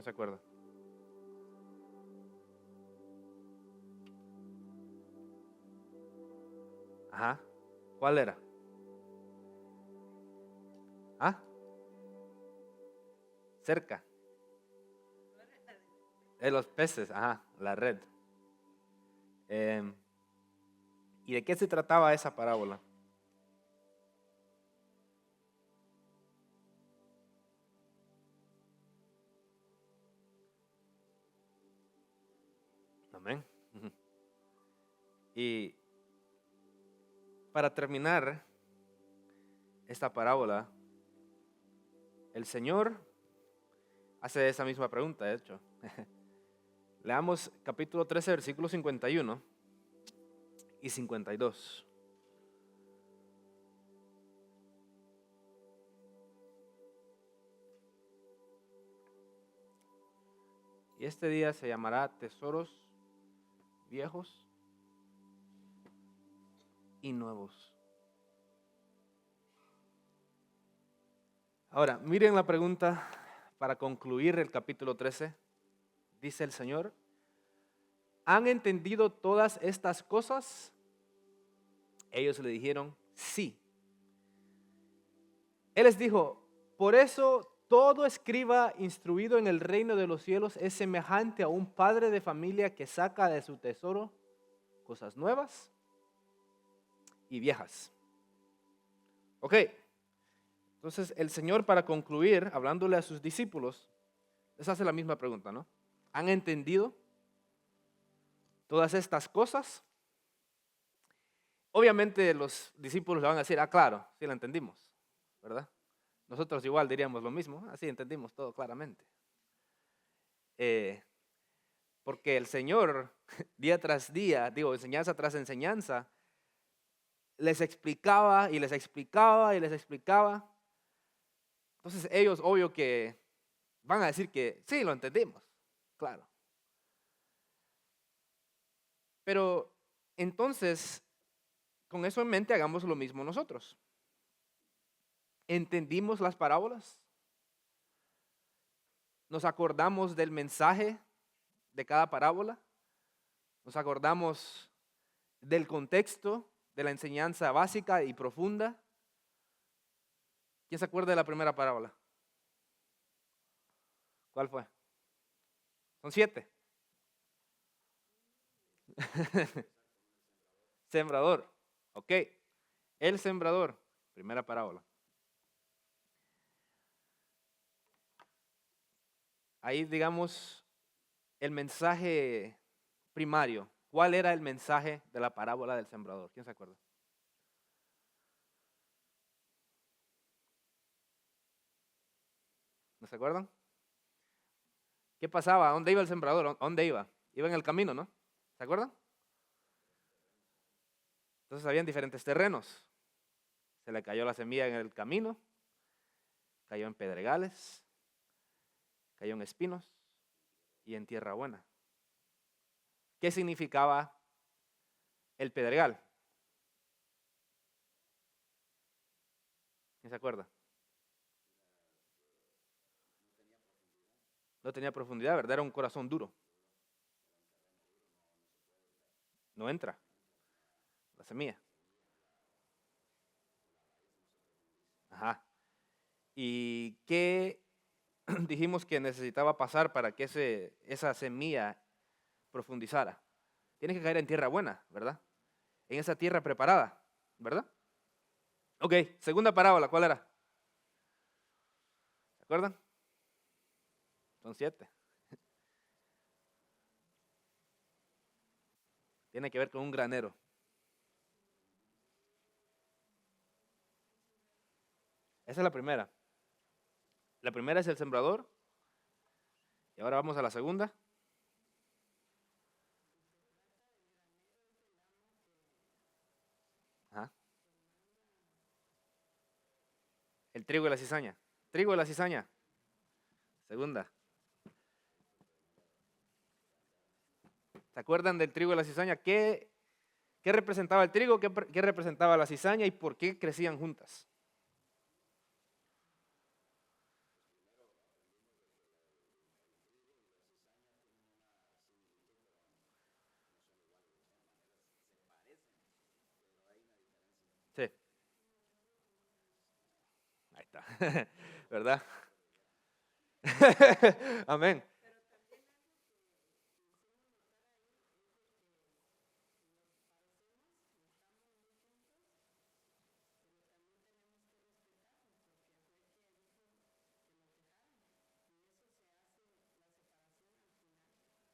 ¿Quién se acuerda? Ajá. ¿Cuál era? ¿Ah? Cerca. Los peces, ajá, la red. ¿Y de qué se trataba esa parábola? Amén. Y para terminar esta parábola, el Señor hace esa misma pregunta, de hecho. Leamos capítulo 13, versículos 51 y 52. Y este día se llamará tesoros viejos y nuevos. Ahora, miren la pregunta para concluir el capítulo 13. Dice el Señor: ¿han entendido todas estas cosas? Ellos le dijeron, sí. Él les dijo: por eso todo escriba instruido en el reino de los cielos es semejante a un padre de familia que saca de su tesoro cosas nuevas y viejas. Ok, entonces el Señor, para concluir, hablándole a sus discípulos, les hace la misma pregunta, ¿no? ¿Han entendido todas estas cosas? Obviamente los discípulos le van a decir, claro, sí la entendimos, ¿verdad? Nosotros igual diríamos lo mismo, así entendimos todo claramente. Porque el Señor, día tras día, enseñanza tras enseñanza, les explicaba y les explicaba y les explicaba. Entonces ellos, obvio que van a decir que sí, lo entendimos, claro. Pero entonces, con eso en mente, hagamos lo mismo nosotros. ¿Entendimos las parábolas? ¿Nos acordamos del mensaje de cada parábola? ¿Nos acordamos del contexto de la enseñanza básica y profunda? ¿Quién se acuerda de la primera parábola? ¿Cuál fue? Son 7. Sembrador. Ok. El sembrador. Primera parábola. Ahí, digamos, el mensaje primario. ¿Cuál era el mensaje de la parábola del sembrador? ¿Quién se acuerda? ¿No se acuerdan? ¿Qué pasaba? ¿A dónde iba el sembrador? ¿A dónde iba? Iba en el camino, ¿no? ¿Se acuerdan? Entonces habían diferentes terrenos. Se le cayó la semilla en el camino, cayó en pedregales, cayó en espinos y en tierra buena. ¿Qué significaba el pedregal? ¿Quién se acuerda? No tenía profundidad, ¿verdad? Era un corazón duro. No entra la semilla. Ajá. ¿Y qué dijimos que necesitaba pasar para que esa semilla profundizara? Tiene que caer en tierra buena, ¿verdad? En esa tierra preparada, ¿verdad? Ok, segunda parábola, ¿cuál era? ¿Se acuerdan? Son 7. Tiene que ver con un granero. Esa es la primera. La primera es el sembrador. Y ahora vamos a la segunda. Ajá. El trigo y la cizaña. Trigo y la cizaña. Segunda. ¿Se acuerdan del trigo y la cizaña? ¿Qué representaba el trigo? ¿Qué representaba la cizaña? ¿Y por qué crecían juntas? Sí, ahí está, ¿verdad? Amén.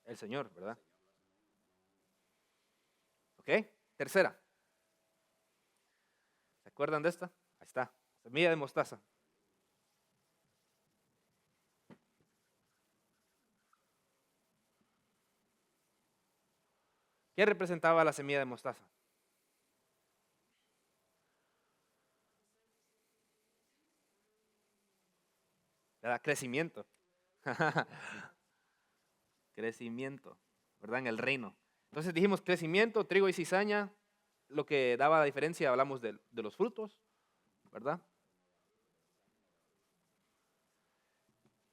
El Señor, ¿verdad? Ok, tercera. ¿Se acuerdan de esta? Ahí está, semilla de mostaza. ¿Qué representaba la semilla de mostaza? ¿Verdad? Crecimiento. Crecimiento, ¿verdad? En el reino. Entonces dijimos crecimiento, trigo y cizaña, lo que daba la diferencia, hablamos de los frutos, ¿verdad?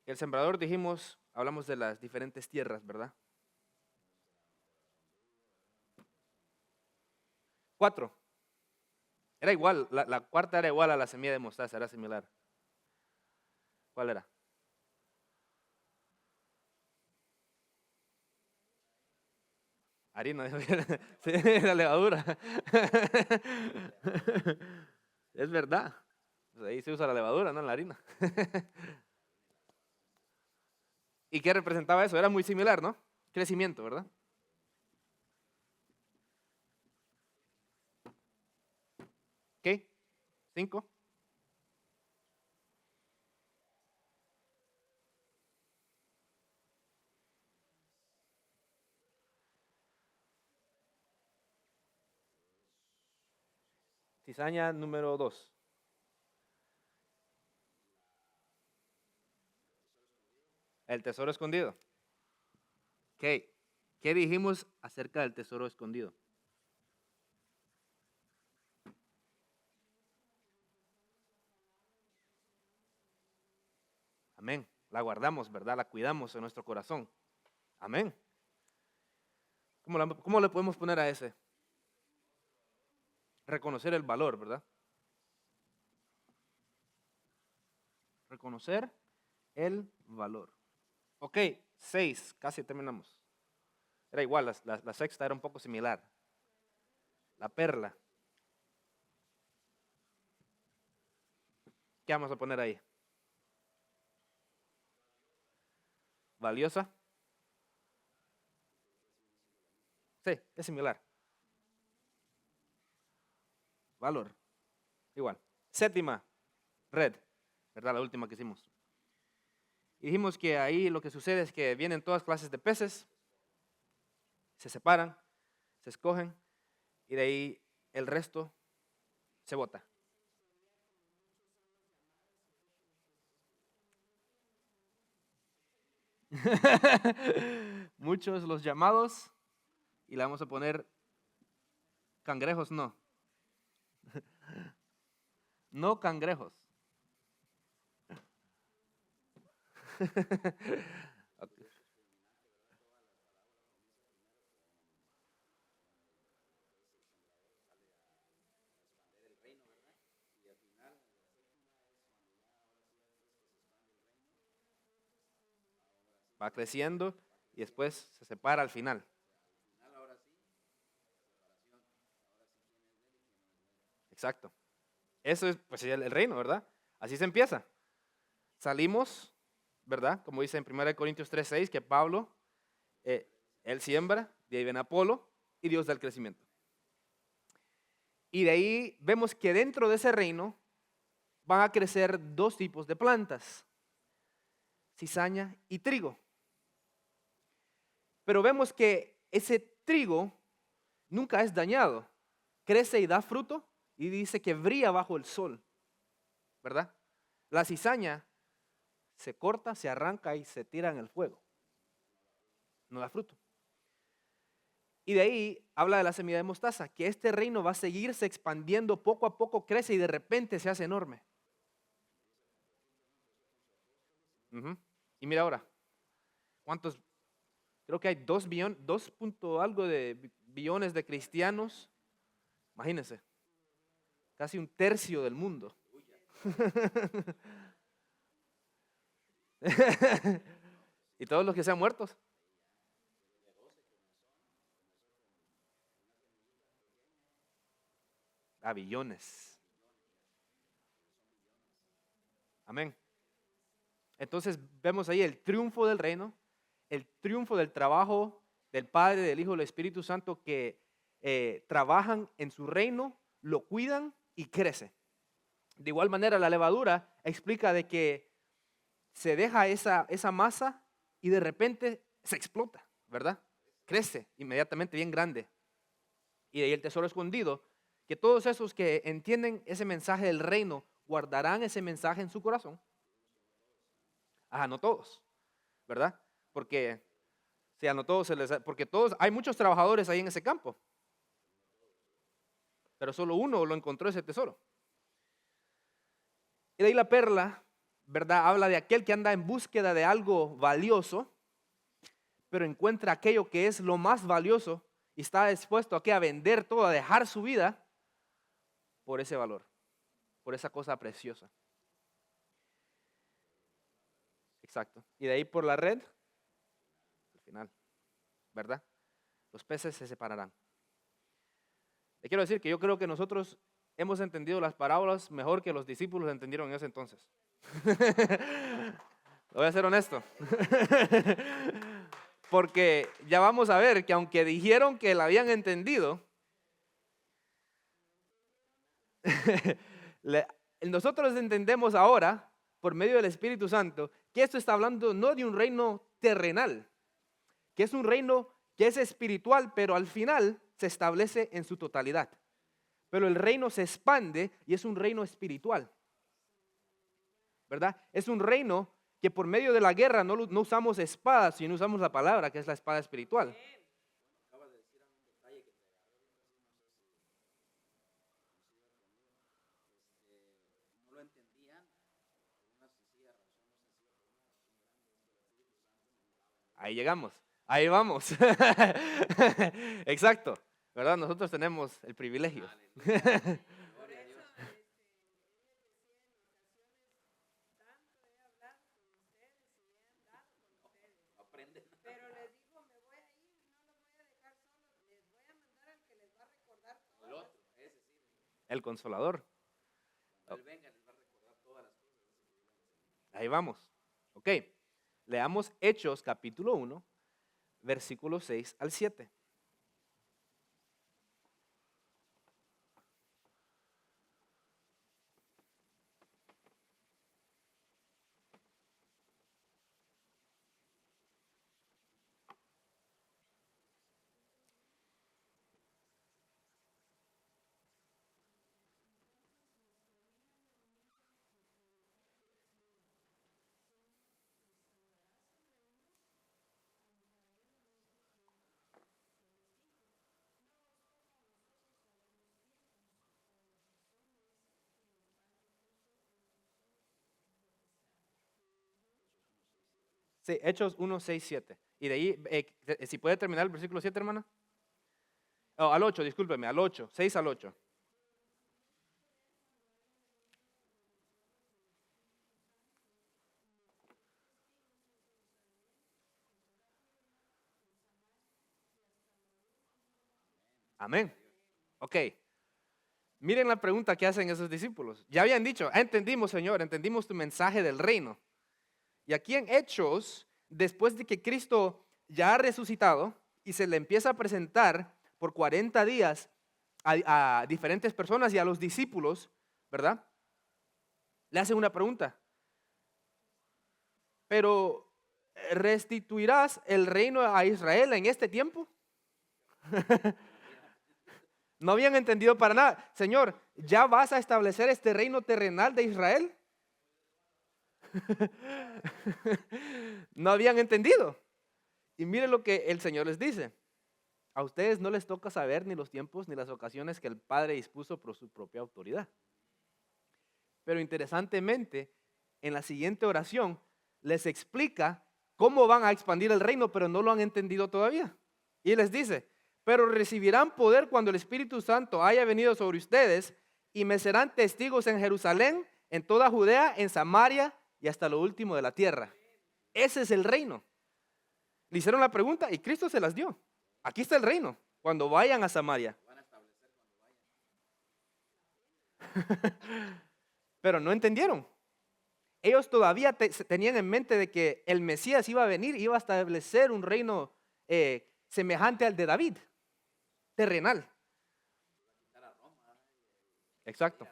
El sembrador dijimos, hablamos de las diferentes tierras, ¿verdad? 4. Era igual, la cuarta era igual a la semilla de mostaza, era similar. ¿Cuál era? Harina, sí, la levadura. Es verdad. Pues ahí se usa la levadura, no la harina. ¿Y qué representaba eso? Era muy similar, ¿no? Crecimiento, ¿verdad? ¿Qué? 5. Cizaña número 2. El tesoro escondido. ¿Qué? ¿Qué dijimos acerca del tesoro escondido? Amén. La guardamos, ¿verdad? La cuidamos en nuestro corazón. Amén. ¿Cómo le podemos poner a ese? Reconocer el valor, ¿verdad? Reconocer el valor. Ok, 6, casi terminamos. Era igual, la sexta era un poco similar. La perla. ¿Qué vamos a poner ahí? ¿Valiosa? Sí, es similar. Valor, igual. Séptima, red, ¿verdad? La última que hicimos. Y dijimos que ahí lo que sucede es que vienen todas clases de peces, se separan, se escogen y de ahí el resto se bota. Muchos los llamados y le vamos a poner cangrejos, no. No cangrejos. Va creciendo y después se separa al final. Exacto. Eso es pues el reino, ¿verdad? Así se empieza. Salimos, ¿verdad? Como dice en 1 Corintios 3:6, que Pablo, eh, él siembra, de ahí viene Apolo y Dios da el crecimiento. Y de ahí vemos que dentro de ese reino van a crecer dos tipos de plantas, cizaña y trigo. Pero vemos que ese trigo nunca es dañado, crece y da fruto y dice que brilla bajo el sol, ¿verdad? La cizaña se corta, se arranca y se tira en el fuego, no da fruto. Y de ahí habla de la semilla de mostaza, que este reino va a seguirse expandiendo, poco a poco crece y de repente se hace enorme. Ujú. Y mira ahora, ¿cuántos? Creo que hay 2 billones, 2 punto algo de billones de cristianos. Imagínense. casi un tercio del mundo. Y todos los que sean muertos. A billones. Amén. Entonces vemos ahí el triunfo del reino, el triunfo del trabajo del Padre, del Hijo y del Espíritu Santo que trabajan en su reino, lo cuidan y crece. De igual manera, la levadura explica de que se deja esa masa y de repente se explota, ¿verdad? Crece inmediatamente bien grande. Y de ahí el tesoro escondido, que todos esos que entienden ese mensaje del reino guardarán ese mensaje en su corazón. Ajá, no todos, ¿verdad? Porque si a no todos porque todos, hay muchos trabajadores ahí en ese campo, pero solo uno lo encontró ese tesoro. Y de ahí la perla, ¿verdad? Habla de aquel que anda en búsqueda de algo valioso, pero encuentra aquello que es lo más valioso y está dispuesto a vender todo, a dejar su vida por ese valor, por esa cosa preciosa. Exacto. Y de ahí por la red, al final, ¿verdad? Los peces se separarán. Le quiero decir que yo creo que nosotros hemos entendido las parábolas mejor que los discípulos entendieron en ese entonces. Voy a ser honesto. Porque ya vamos a ver que aunque dijeron que la habían entendido, nosotros entendemos ahora, por medio del Espíritu Santo, que esto está hablando no de un reino terrenal, que es un reino que es espiritual, pero al final se establece en su totalidad. Pero el reino se expande y es un reino espiritual, ¿verdad? Es un reino que por medio de la guerra no usamos espadas, sino usamos la palabra, que es la espada espiritual. Ahí llegamos, ahí vamos. Exacto, ¿verdad? Nosotros tenemos el privilegio. El Consolador. Ahí vamos. Ok, leamos Hechos capítulo 1, versículos 6 al 7. Sí, Hechos 1, 6, 7. Y de ahí, si puede terminar el versículo 7, hermana. Oh, al 8, discúlpeme, al 8, 6 al 8. Amén. Ok. Miren la pregunta que hacen esos discípulos. Ya habían dicho, entendimos, Señor, entendimos tu mensaje del reino. Y aquí en Hechos, después de que Cristo ya ha resucitado y se le empieza a presentar por 40 días a diferentes personas y a los discípulos, ¿verdad? Le hacen una pregunta. Pero, ¿restituirás el reino a Israel en este tiempo? No habían entendido para nada. Señor, ¿ya vas a establecer este reino terrenal de Israel? No habían entendido. Y miren lo que el Señor les dice. A ustedes no les toca saber ni los tiempos ni las ocasiones que el Padre dispuso por su propia autoridad. Pero interesantemente, en la siguiente oración les explica cómo van a expandir el reino, pero no lo han entendido todavía. Y les dice, pero recibirán poder cuando el Espíritu Santo haya venido sobre ustedes y me serán testigos en Jerusalén, en toda Judea, en Samaria y hasta lo último de la tierra. Ese es el reino. Le hicieron la pregunta y Cristo se las dio. Aquí está el reino, cuando vayan a Samaria. Pero no entendieron. Ellos todavía tenían en mente de que el Mesías iba a venir, iba a establecer un reino semejante al de David, terrenal. Exacto.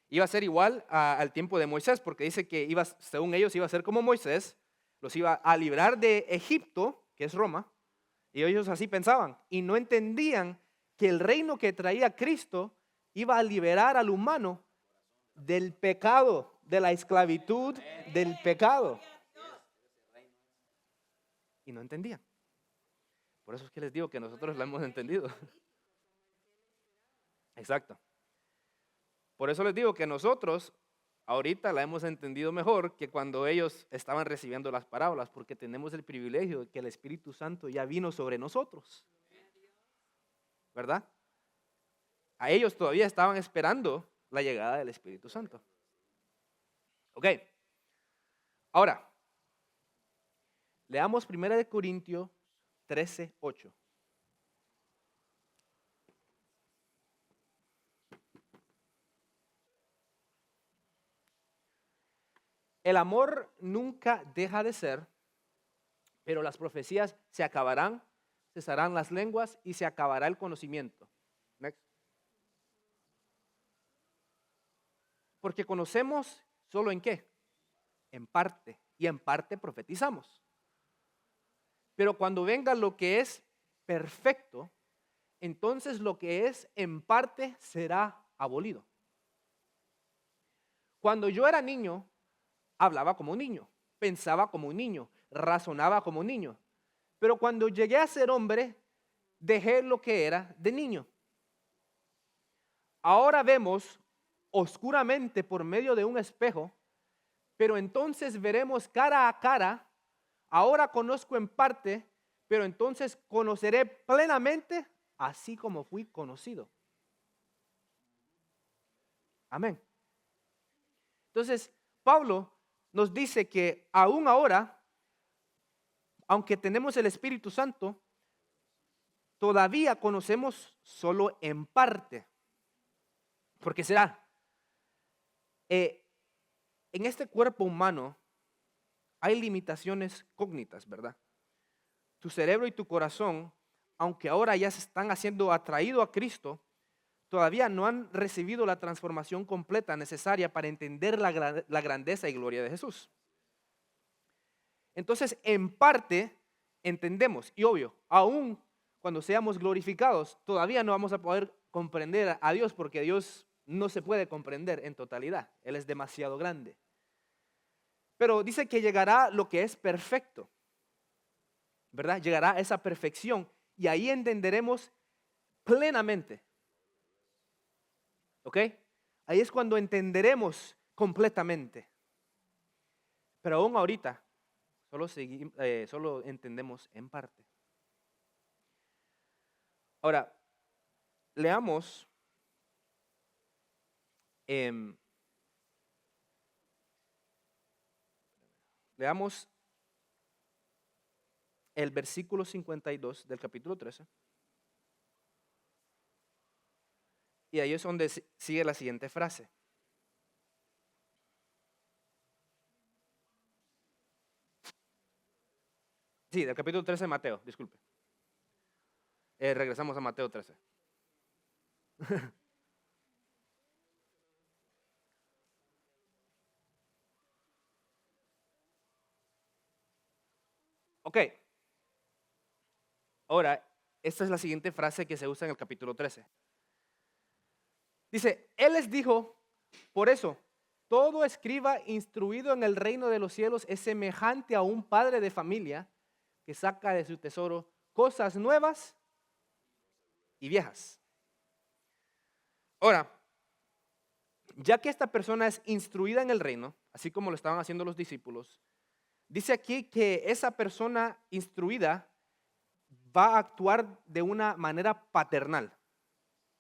Iba a ser igual al tiempo de Moisés, porque dice que según ellos iba a ser como Moisés, los iba a librar de Egipto, que es Roma, y ellos así pensaban, y no entendían que el reino que traía Cristo iba a liberar al humano del pecado, de la esclavitud del pecado. Y no entendían. Por eso es que les digo que nosotros lo hemos entendido. Exacto. Por eso les digo que nosotros ahorita la hemos entendido mejor que cuando ellos estaban recibiendo las parábolas, porque tenemos el privilegio de que el Espíritu Santo ya vino sobre nosotros. ¿Verdad? A ellos todavía estaban esperando la llegada del Espíritu Santo. Ok. Ahora, leamos 1 Corintios 13:8. El amor nunca deja de ser, pero las profecías se acabarán, cesarán las lenguas y se acabará el conocimiento. Next. Porque conocemos solo en qué? En parte, y en parte profetizamos. Pero cuando venga lo que es perfecto, entonces lo que es en parte será abolido. Cuando yo era niño, hablaba como un niño, pensaba como un niño, razonaba como un niño. Pero cuando llegué a ser hombre, dejé lo que era de niño. Ahora vemos oscuramente por medio de un espejo, pero entonces veremos cara a cara. Ahora conozco en parte, pero entonces conoceré plenamente, así como fui conocido. Amén. Entonces, Pablo nos dice que aún ahora, aunque tenemos el Espíritu Santo, todavía conocemos solo en parte. Porque será, en este cuerpo humano hay limitaciones cognitas, ¿verdad? Tu cerebro y tu corazón, aunque ahora ya se están haciendo atraídos a Cristo, todavía no han recibido la transformación completa necesaria para entender la grandeza y gloria de Jesús. Entonces, en parte entendemos, y obvio, aún cuando seamos glorificados, todavía no vamos a poder comprender a Dios, porque Dios no se puede comprender en totalidad. Él es demasiado grande. Pero dice que llegará lo que es perfecto, ¿verdad? Llegará esa perfección y ahí entenderemos plenamente. ¿Ok? Ahí es cuando entenderemos completamente. Pero aún ahorita solo entendemos en parte. Ahora, leamos el versículo 52 del capítulo 13. Y ahí es donde sigue la siguiente frase. Sí, del capítulo 13 de Mateo, disculpe. Regresamos a Mateo 13. Ok. Ahora, esta es la siguiente frase que se usa en el capítulo 13. Dice, Él les dijo, por eso, todo escriba instruido en el reino de los cielos es semejante a un padre de familia que saca de su tesoro cosas nuevas y viejas. Ahora, ya que esta persona es instruida en el reino, así como lo estaban haciendo los discípulos, dice aquí que esa persona instruida va a actuar de una manera paternal.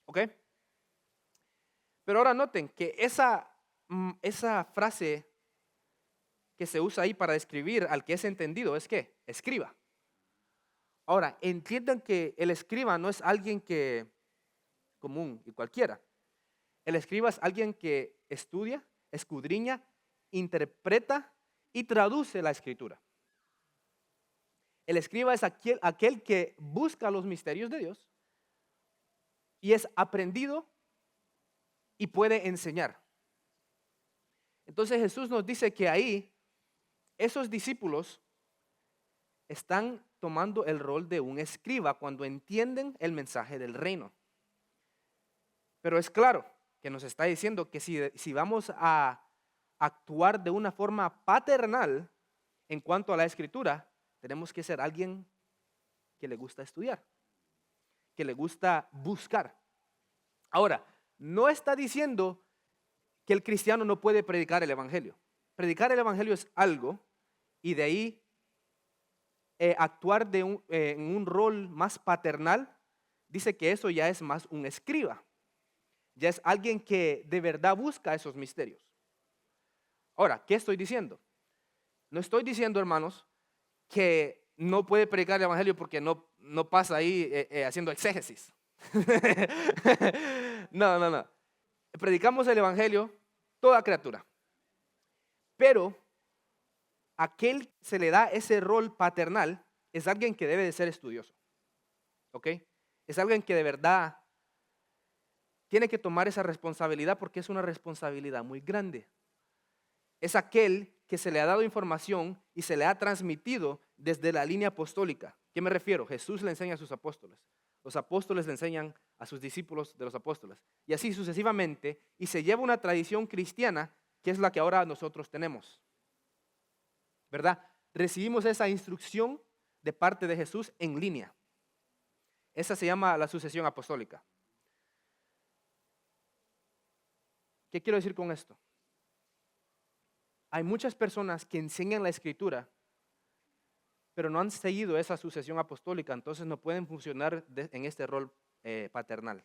¿Ok? Pero ahora noten que esa frase que se usa ahí para describir al que es entendido es ¿qué? Escriba. Ahora, entiendan que el escriba no es alguien que común y cualquiera. El escriba es alguien que estudia, escudriña, interpreta y traduce la escritura. El escriba es aquel que busca los misterios de Dios y es aprendido y puede enseñar. Entonces Jesús nos dice que ahí esos discípulos están tomando el rol de un escriba cuando entienden el mensaje del reino. Pero es claro que nos está diciendo que si vamos a actuar de una forma paternal en cuanto a la escritura, tenemos que ser alguien que le gusta estudiar, que le gusta buscar. Ahora, no está diciendo que el cristiano no puede predicar el evangelio. Predicar el evangelio es algo y de ahí actuar en un rol más paternal, dice que eso ya es más un escriba. Ya es alguien que de verdad busca esos misterios. Ahora, ¿qué estoy diciendo? No estoy diciendo, hermanos, que no puede predicar el evangelio porque no pasa ahí haciendo exégesis. No. Predicamos el evangelio toda criatura. Pero aquel que se le da ese rol paternal es alguien que debe de ser estudioso. ¿Ok? Es alguien que de verdad tiene que tomar esa responsabilidad porque es una responsabilidad muy grande. Es aquel que se le ha dado información y se le ha transmitido desde la línea apostólica. ¿Qué me refiero? Jesús le enseña a sus apóstoles. Los apóstoles le enseñan a sus discípulos de los apóstoles. Y así sucesivamente. Y se lleva una tradición cristiana que es la que ahora nosotros tenemos. ¿Verdad? Recibimos esa instrucción de parte de Jesús en línea. Esa se llama la sucesión apostólica. ¿Qué quiero decir con esto? Hay muchas personas que enseñan la escritura, pero no han seguido esa sucesión apostólica, entonces no pueden funcionar en este rol paternal.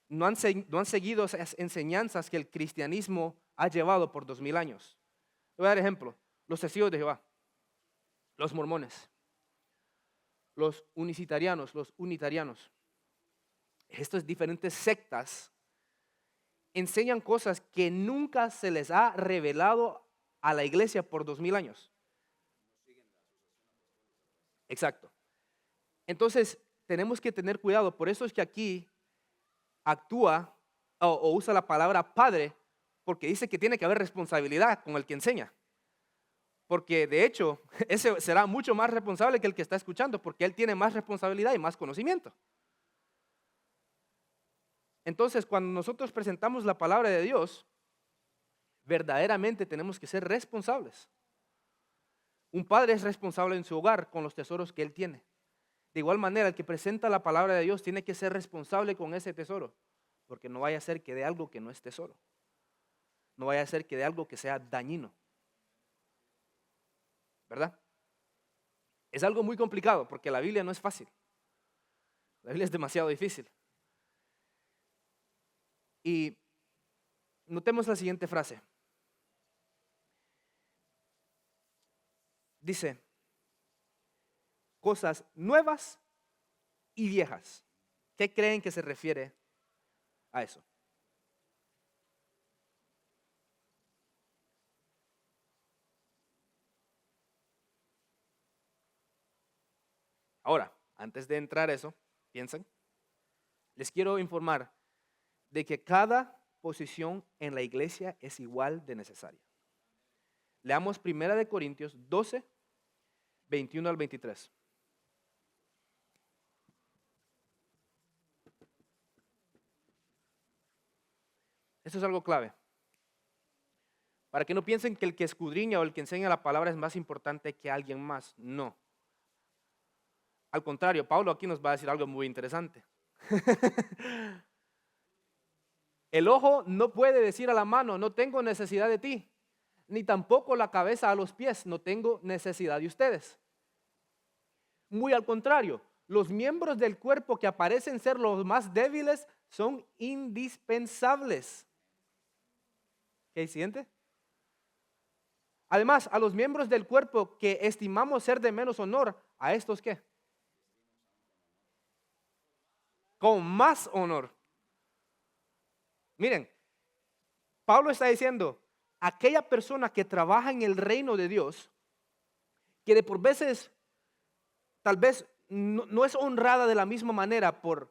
No han seguido esas enseñanzas que el cristianismo ha llevado por 2000 años. Voy a dar ejemplo. Los testigos de Jehová, los mormones, los unicitarianos, estas diferentes sectas enseñan cosas que nunca se les ha revelado a la iglesia por 2000 años. Exacto. Entonces, tenemos que tener cuidado. Por eso es que aquí actúa o usa la palabra padre, porque dice que tiene que haber responsabilidad con el que enseña. Porque de hecho, ese será mucho más responsable que el que está escuchando, porque él tiene más responsabilidad y más conocimiento. Entonces, cuando nosotros presentamos la palabra de Dios, verdaderamente tenemos que ser responsables. Un padre es responsable en su hogar con los tesoros que él tiene. De igual manera, el que presenta la palabra de Dios tiene que ser responsable con ese tesoro, porque no vaya a ser que dé algo que no es tesoro. No vaya a ser que dé algo que sea dañino. ¿Verdad? Es algo muy complicado porque la Biblia no es fácil. La Biblia es demasiado difícil. Y notemos la siguiente frase. Dice, cosas nuevas y viejas. ¿Qué creen que se refiere a eso? Ahora, antes de entrar a eso, piensen, les quiero informar de que cada posición en la iglesia es igual de necesaria. Leamos 1 Corintios 12, 21 al 23. Esto es algo clave. Para que no piensen que el que escudriña o el que enseña la palabra es más importante que alguien más. No. Al contrario, Pablo aquí nos va a decir algo muy interesante. El ojo no puede decir a la mano, no tengo necesidad de ti, ni tampoco la cabeza a los pies, no tengo necesidad de ustedes. Muy al contrario, los miembros del cuerpo que aparecen ser los más débiles son indispensables. ¿Qué siguiente? Además, a los miembros del cuerpo que estimamos ser de menos honor, ¿a estos qué? Con más honor. Miren, Pablo está diciendo, aquella persona que trabaja en el reino de Dios, que de por veces tal vez no es honrada de la misma manera por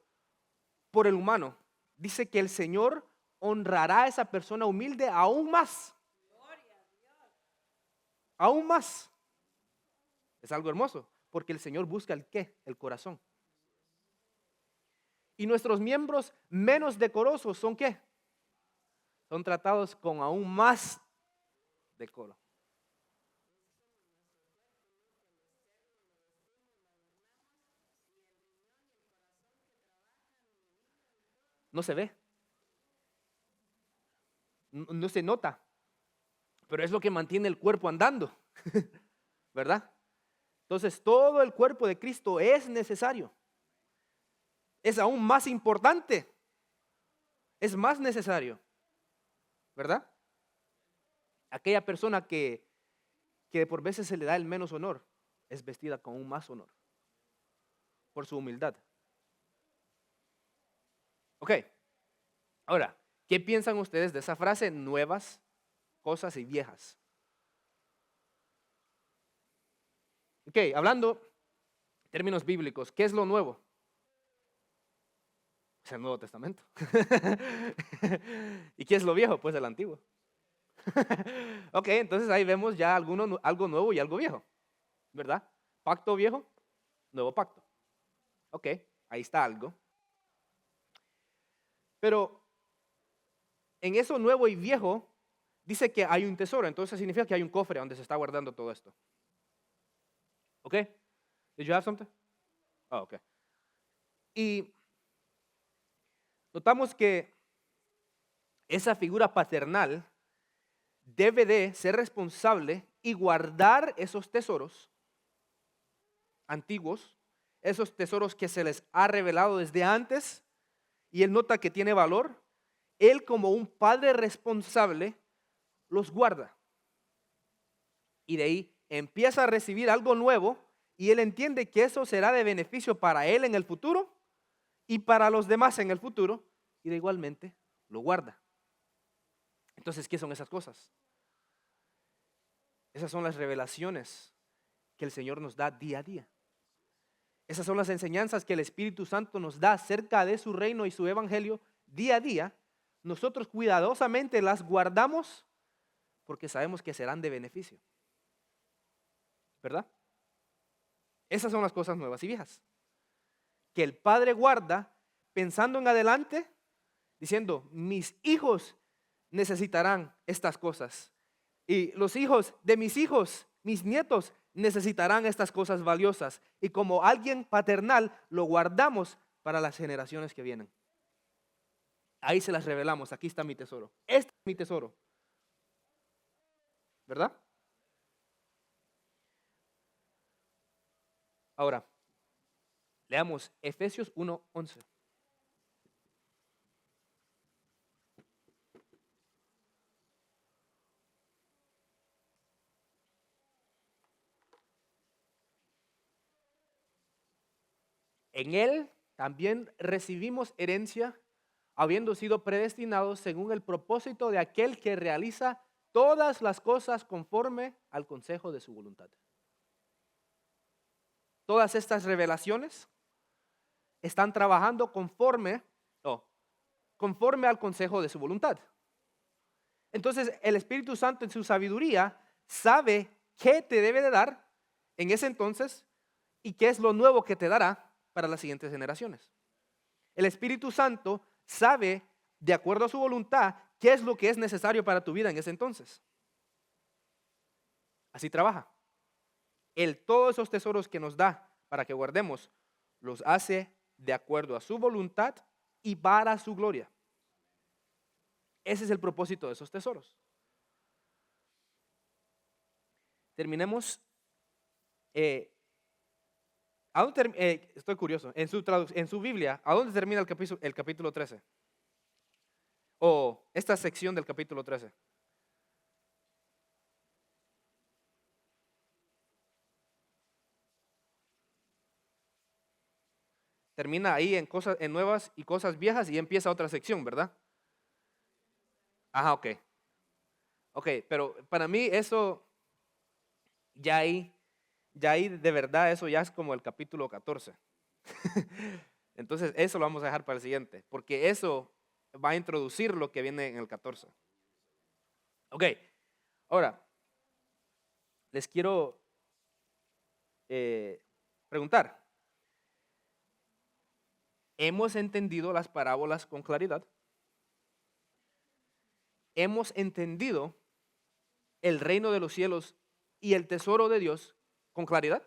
el humano, dice que el Señor honrará a esa persona humilde aún más. Aún más. Es algo hermoso, porque el Señor busca el qué, el corazón. Y nuestros miembros menos decorosos son qué? Son tratados con aún más decoro. No se ve, no se nota, pero es lo que mantiene el cuerpo andando, ¿verdad? Entonces todo el cuerpo de Cristo es necesario. Es aún más importante. Es más necesario, ¿verdad? Aquella persona que por veces se le da el menos honor es vestida con aún más honor por su humildad. Ok, ahora, ¿qué piensan ustedes de esa frase? Nuevas cosas y viejas. Ok, hablando en términos bíblicos, ¿qué es lo nuevo? Es el Nuevo Testamento. ¿Y qué es lo viejo? Pues el antiguo. Ok, entonces ahí vemos ya algo nuevo y algo viejo, ¿verdad? Pacto viejo, nuevo pacto. Ok, ahí está algo. Pero en eso nuevo y viejo dice que hay un tesoro, entonces significa que hay un cofre donde se está guardando todo esto. Ok, did you have something? Oh, ok. Y notamos que esa figura paternal debe de ser responsable y guardar esos tesoros antiguos, esos tesoros que se les ha revelado desde antes, y él nota que tiene valor. Él, como un padre responsable, los guarda. Y de ahí empieza a recibir algo nuevo, y él entiende que eso será de beneficio para él en el futuro y para los demás en el futuro, y de igualmente lo guarda. Entonces, ¿qué son esas cosas? Esas son las revelaciones que el Señor nos da día a día. Esas son las enseñanzas que el Espíritu Santo nos da acerca de su reino y su evangelio día a día. Nosotros cuidadosamente las guardamos porque sabemos que serán de beneficio, ¿verdad? Esas son las cosas nuevas y viejas que el Padre guarda pensando en adelante, diciendo, mis hijos necesitarán estas cosas, y los hijos de mis hijos, mis nietos, necesitarán estas cosas valiosas, y como alguien paternal lo guardamos para las generaciones que vienen. Ahí se las revelamos. Aquí está mi tesoro. Este es mi tesoro, ¿verdad? Ahora, leamos Efesios 1:11. En él también recibimos herencia, habiendo sido predestinados según el propósito de aquel que realiza todas las cosas conforme al consejo de su voluntad. Todas estas revelaciones están trabajando conforme al consejo de su voluntad. Entonces el Espíritu Santo en su sabiduría sabe qué te debe de dar en ese entonces y qué es lo nuevo que te dará para las siguientes generaciones. El Espíritu Santo sabe, de acuerdo a su voluntad, qué es lo que es necesario para tu vida en ese entonces. Así trabaja. Él todos esos tesoros que nos da para que guardemos, los hace de acuerdo a su voluntad y para su gloria. Ese es el propósito de esos tesoros. Terminemos Estoy curioso, en su Biblia, ¿a dónde termina el capítulo 13? O esta sección del capítulo 13. Termina ahí en cosas, en nuevas y cosas viejas y empieza otra sección, ¿verdad? Ajá, ok. Ok, pero para mí eso, ya ahí, ya ahí de verdad eso ya es como el capítulo 14. Entonces eso lo vamos a dejar para el siguiente, porque eso va a introducir lo que viene en el 14. Ok, ahora les quiero preguntar, ¿hemos entendido las parábolas con claridad? ¿Hemos entendido el reino de los cielos y el tesoro de Dios con claridad?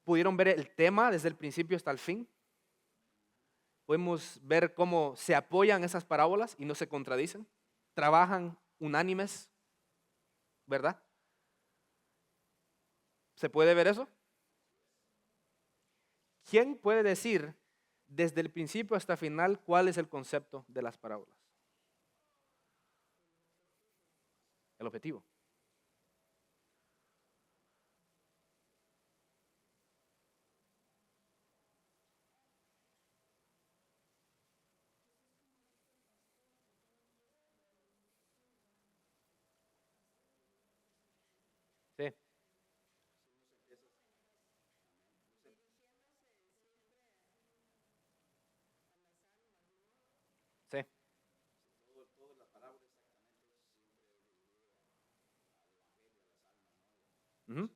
¿Pudieron ver el tema desde el principio hasta el fin? ¿Podemos ver cómo se apoyan esas parábolas y no se contradicen? ¿Trabajan unánimes? ¿Verdad? ¿Se puede ver eso? ¿Quién puede decir desde el principio hasta el final cuál es el concepto de las parábolas? El objetivo. Sí, sí. Ujú.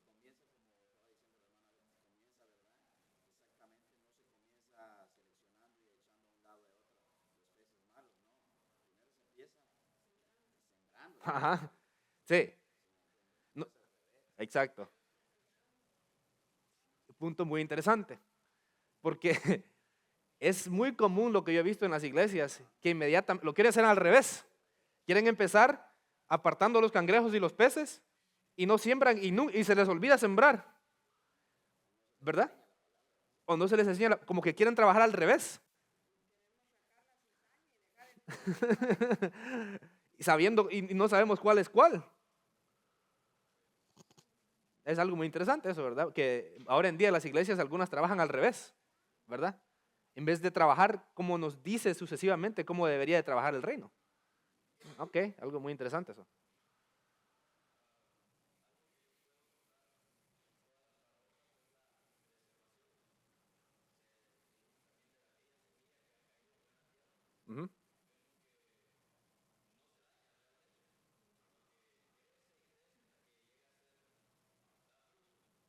Ajá. Sí. No, exacto. Punto muy interesante. Porque es muy común lo que yo he visto en las iglesias, que inmediatamente lo quieren hacer al revés. Quieren empezar apartando los cangrejos y los peces y no siembran y se les olvida sembrar, ¿verdad? O no se les enseña, como que quieren trabajar al revés. Y sabiendo, y no sabemos cuál es cuál. Es algo muy interesante eso, ¿verdad? Que ahora en día las iglesias algunas trabajan al revés, ¿verdad? En vez de trabajar como nos dice sucesivamente cómo debería de trabajar el reino. Ok, algo muy interesante eso. Ujú.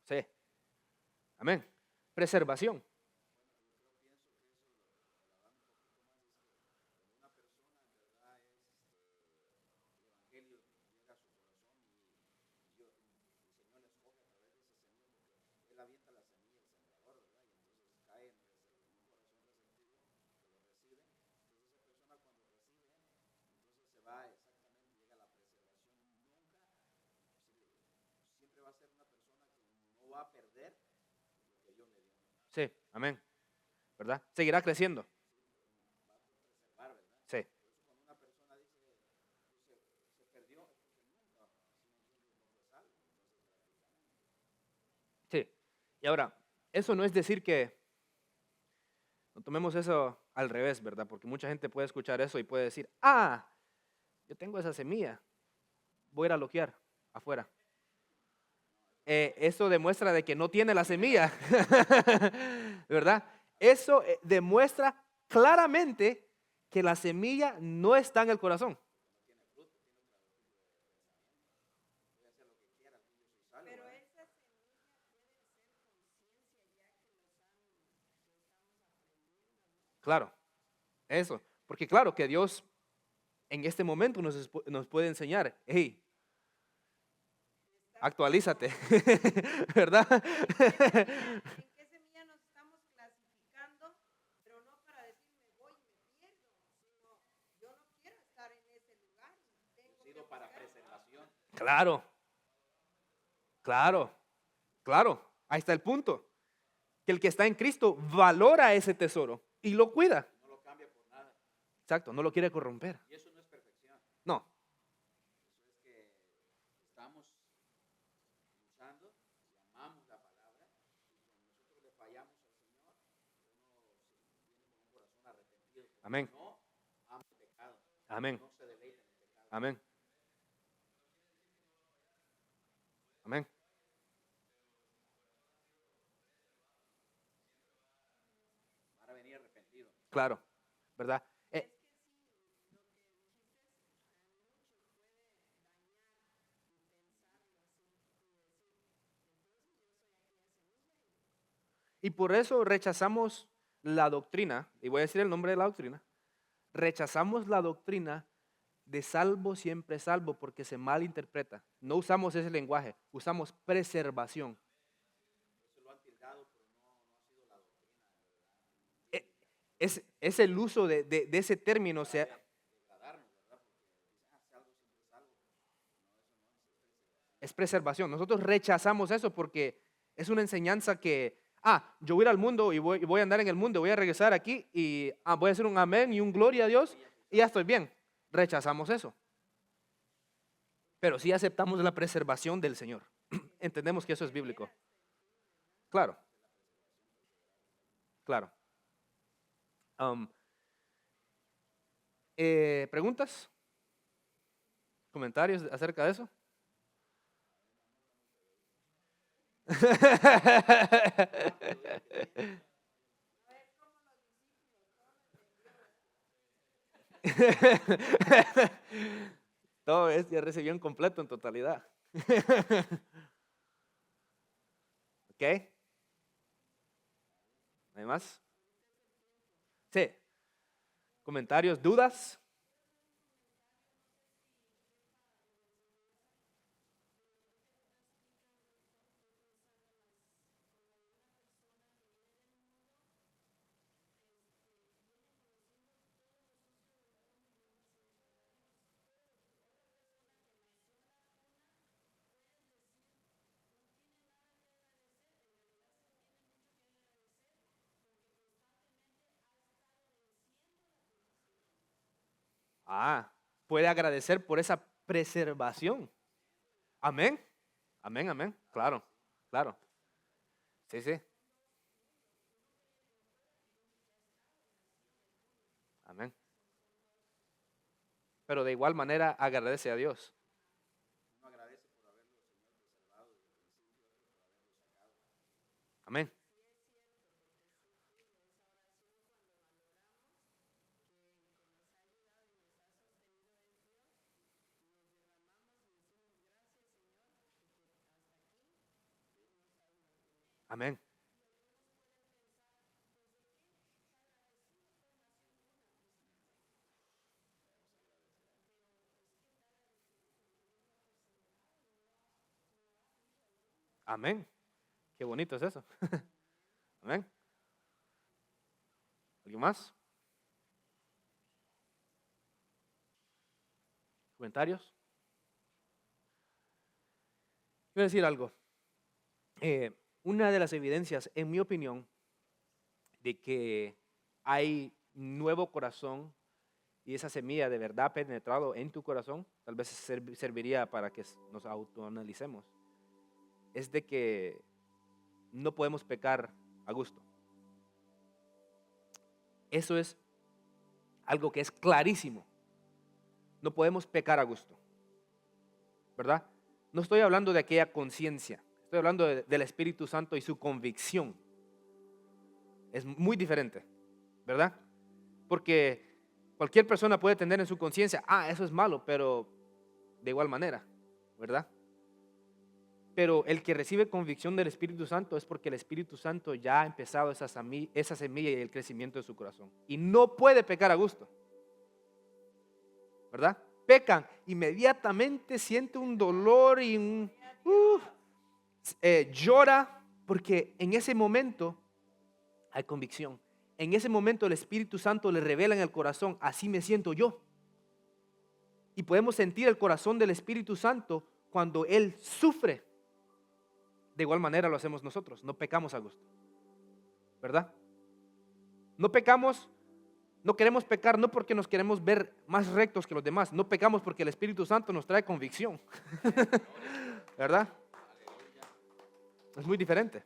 Sí, amén. Preservación. Sí, amén, ¿verdad? Seguirá creciendo. Sí, sí. Y ahora, eso no es decir que no tomemos eso al revés, ¿verdad? Porque mucha gente puede escuchar eso y puede decir, ah, yo tengo esa semilla, voy a ir a loquear afuera. Eso demuestra de que no tiene la semilla, ¿verdad? Eso demuestra claramente que la semilla no está en el corazón. Claro, eso. Porque claro que Dios en este momento nos puede enseñar, hey, actualízate, ¿verdad? Claro, claro, claro. Ahí está el punto. Que el que está en Cristo valora ese tesoro y lo cuida. No lo cambia por nada. Exacto, no lo quiere corromper. Y eso no es perfección. No, Eso es que estamos luchando y amamos la palabra. Y cuando nosotros le fallamos al Señor, uno viene con un corazón arrepentido. amén, No ama el pecado. amén, No se deleita en el pecado. amén, amén. Van a venir arrepentido. Claro, ¿verdad? Y por eso rechazamos la doctrina, y voy a decir el nombre de la doctrina, rechazamos la doctrina de salvo siempre salvo porque se malinterpreta. No usamos ese lenguaje, usamos preservación. Eso lo han tildado, pero no ha sido la doctrina. E- Es el uso de ese término, o sea, Degradarnos, ¿verdad? Porque dicen, salvo siempre salvo. No, eso no es. es preservación. Nosotros rechazamos eso porque es una enseñanza que, yo voy a ir al mundo y voy a andar en el mundo, voy a regresar aquí y voy a hacer un amén y un gloria a Dios y ya estoy bien. Rechazamos eso. Pero sí aceptamos la preservación del Señor. Entendemos que eso es bíblico. Claro, claro. ¿Preguntas? ¿Comentarios acerca de eso? Todo es, ya recibió en completo, en totalidad. ¿Ok? ¿No hay más? Sí. ¿Comentarios, dudas? Puede agradecer por esa preservación. Amén. Amén, amén. Claro, claro. Sí, sí. Amén. Pero de igual manera agradece a Dios. Uno agradece por haberlo el Señor preservado desde el principio, por haberlo sacado. Amén. Amén. Amén. Qué bonito es eso. Amén. ¿Alguien más? ¿Comentarios? Quiero decir algo. Una de las evidencias, en mi opinión, de que hay nuevo corazón y esa semilla de verdad ha penetrado en tu corazón, tal vez serviría para que nos autoanalicemos, es de que no podemos pecar a gusto. Eso es algo que es clarísimo. No podemos pecar a gusto, ¿verdad? No estoy hablando de aquella conciencia, estoy hablando del Espíritu Santo y su convicción. Es muy diferente, ¿verdad? Porque cualquier persona puede tener en su conciencia, eso es malo, pero de igual manera, ¿verdad? Pero el que recibe convicción del Espíritu Santo es porque el Espíritu Santo ya ha empezado esa semilla y el crecimiento de su corazón. Y no puede pecar a gusto, ¿verdad? Pecan, inmediatamente siente un dolor y llora, porque en ese momento hay convicción. En ese momento el Espíritu Santo le revela en el corazón, así me siento yo. Y podemos sentir el corazón del Espíritu Santo cuando Él sufre de igual manera lo hacemos nosotros. No pecamos a gusto, ¿verdad? No pecamos, no queremos pecar no porque nos queremos ver más rectos que los demás. No pecamos porque el Espíritu Santo nos trae convicción, ¿verdad? Es muy diferente.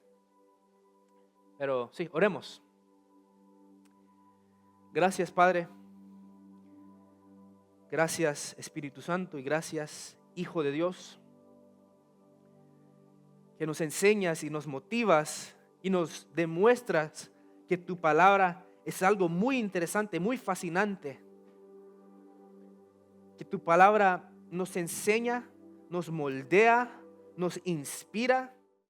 Pero sí, oremos. Gracias, Padre. Gracias, Espíritu Santo, y gracias, Hijo de Dios, que nos enseñas y nos motivas y nos demuestras que tu palabra es algo muy interesante, muy fascinante. Que tu palabra nos enseña, nos moldea, nos inspira